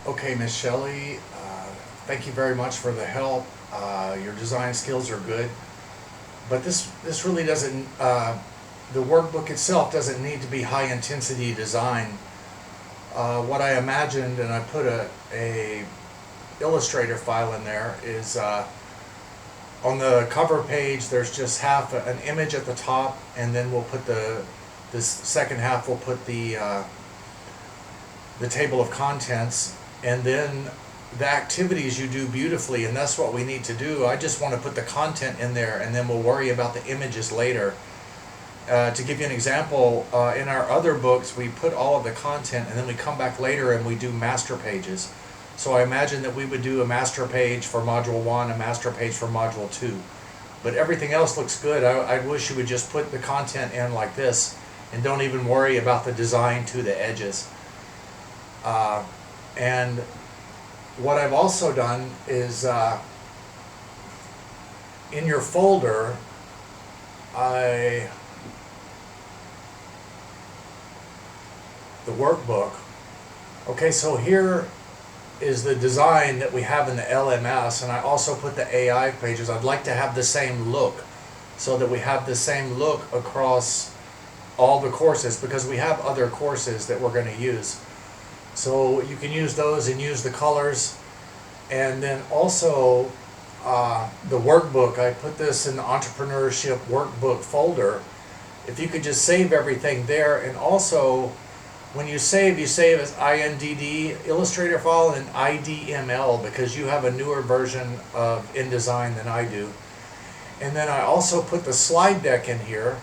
Okay, Miss Shelley, thank you very much for the help. Your design skills are good, but this really doesn't. The workbook itself doesn't need to be high intensity design. What I imagined, and I put a Illustrator file in there, is on the cover page. There's just half an image at the top, and then we'll put this second half. We'll put the table of contents, and then the activities you do beautifully, and that's what we need to do. I just want to put the content in there, and then we'll worry about the images later. To give you an example, in our other books we put all of the content, and then we come back later and we do master pages. So I imagine that we would do a master page for Module 1, a master page for Module 2. But everything else looks good. I wish you would just put the content in like this, and don't even worry about the design to the edges. And what I've also done is in your folder, the workbook. Okay, so here is the design that we have in the LMS, and I also put the AI pages. I'd like to have the same look, so that we have the same look across all the courses, because we have other courses that we're going to use. So you can use those and use the colors. And then also the workbook, I put this in the entrepreneurship workbook folder. If you could just save everything there, and also when you save as INDD Illustrator file and IDML, because you have a newer version of InDesign than I do. And then I also put the slide deck in here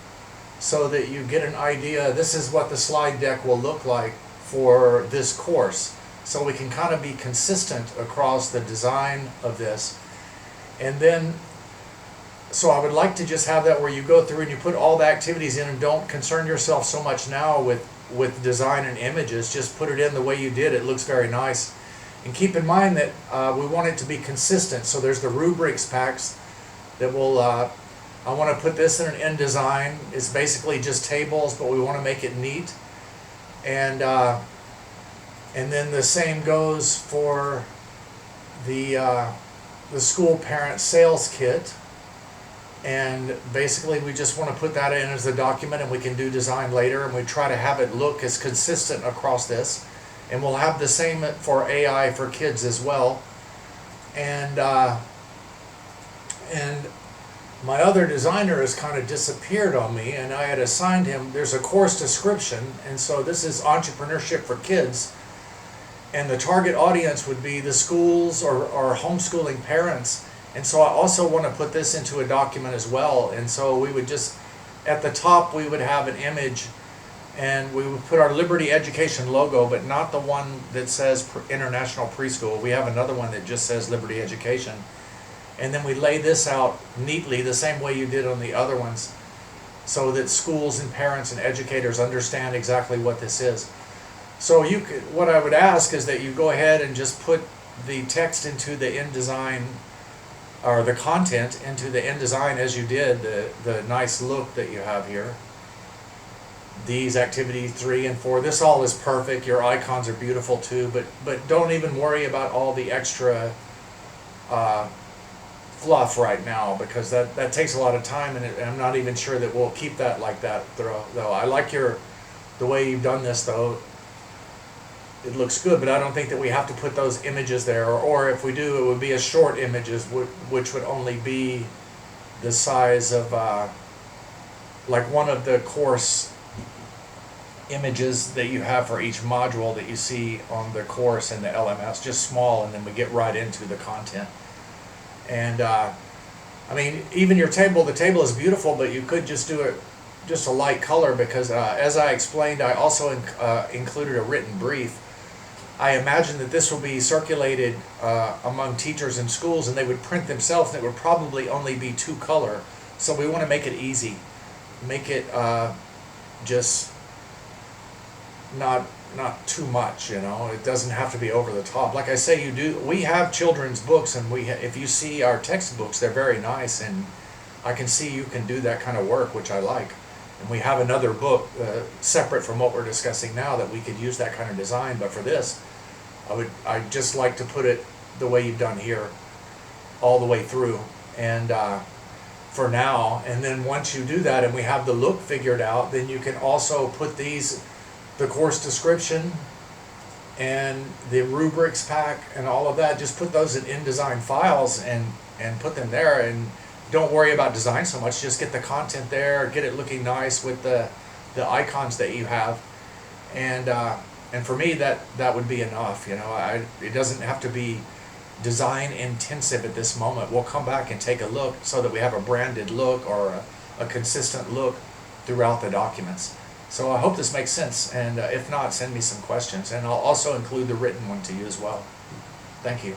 so that you get an idea. This is what the slide deck will look like for this course, so we can kind of be consistent across the design of this. And then, so I would like to just have that where you go through and you put all the activities in, and don't concern yourself so much now with design and images. Just put it in the way you did. It looks very nice. And keep in mind that we want it to be consistent. So there's the rubrics packs that will, I want to put this in an InDesign. It's basically just tables, but we want to make it neat. And then the same goes for the school parent sales kit. And basically we just want to put that in as a document, and we can do design later, and we try to have it look as consistent across this. And we'll have the same for AI for kids as well. And my other designer has kind of disappeared on me, and I had assigned him, there's a course description, and so this is entrepreneurship for kids, and the target audience would be the schools or homeschooling parents. And so I also want to put this into a document as well. And so we would just, at the top we would have an image, and we would put our Liberty Education logo, but not the one that says International Preschool. We have another one that just says Liberty Education. And then we lay this out neatly the same way you did on the other ones, so that schools and parents and educators understand exactly what this is. So you could, what I would ask is that you go ahead and just put the text into the InDesign, or the content into the InDesign as you did, the nice look that you have here. These activities 3 and 4, this all is perfect. Your icons are beautiful too, but don't even worry about all the extra fluff right now, because that takes a lot of time, and I'm not even sure that we'll keep that like that though. I like the way you've done this though. It looks good, but I don't think that we have to put those images there, or if we do, it would be a short images, which would only be the size of like one of the course images that you have for each module that you see on the course in the LMS, just small, and then we get right into the content. And I mean, even your table, the table is beautiful, but you could just do it just a light color, because as I explained, I also included a written brief. I imagine that this will be circulated among teachers in schools, and they would print themselves, and it would probably only be 2 color. So we want to make it easy, make it just not too much, you know. It doesn't have to be over the top. Like I say, we have children's books, and if you see our textbooks, they're very nice, and I can see you can do that kind of work, which I like. And we have another book separate from what we're discussing now that we could use that kind of design, but for this, I'd just like to put it the way you've done here, all the way through, and for now. And then once you do that and we have the look figured out, then you can also put the course description and the rubrics pack and all of that, just put those in InDesign files and put them there, and don't worry about design so much. Just get the content there, get it looking nice with the icons that you have, and for me that would be enough. It doesn't have to be design intensive at this moment. We'll come back and take a look so that we have a branded look or a consistent look throughout the documents. So I hope this makes sense, and if not, send me some questions, and I'll also include the written one to you as well. Thank you.